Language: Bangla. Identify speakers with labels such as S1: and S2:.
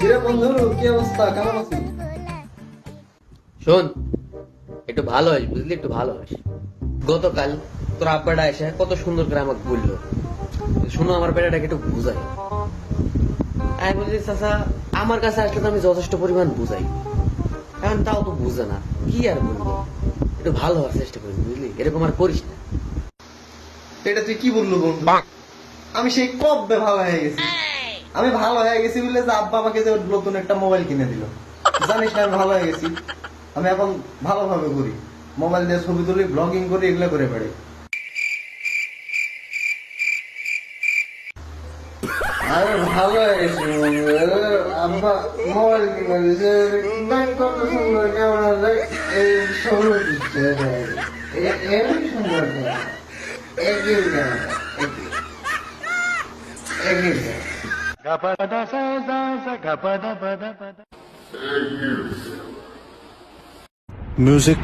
S1: কিরে বন্ধু, কি অবস্থা, কেমন আছিস?
S2: শোন, একটু ভালো হইস, বুঝলি, একটু ভালো হইস। গতকাল তোর আব্বাটা এসে কত সুন্দর করে আমাকে বললো, শুনো আমার বেটাটাকে একটু বুঝাই। আমি বলছি, চাচা আমার কাছে আসলে তো আমি যথেষ্ট পরিমাণ বুঝাই, এখন তাও তো বুঝে না, কি আর বলবো। একটু ভালো হওয়ার চেষ্টা করিস, বুঝলি, এরকম আর করিস না।
S1: এটা তুই কি বললো বন্ধু? আমি সেই কবে ভালো হয়ে গেছি। আমি ভালো হয়ে গেছি বলে যে আব্বা আমাকে যে নতুন একটা মোবাইল কিনে দিল। জানিস না আমি ভালো হয়ে গেছি? আমি এখন ভালোভাবে ঘুরি, মোবাইল দিয়ে ছবি তুলি, ব্লগিং করি, এগুলো করে বেড়াই। আমি ভালো হয়ে গেছি বন্ধু। আব্বা মোবাইল কিনে দিয়েছে, দেখ কত সুন্দর ক্যামেরা, দেখ এই ছবি তুলছে, এমনি সুন্দর ক্যামেরা, একই ক্যামেরা, একই ক্যামেরা।
S3: Music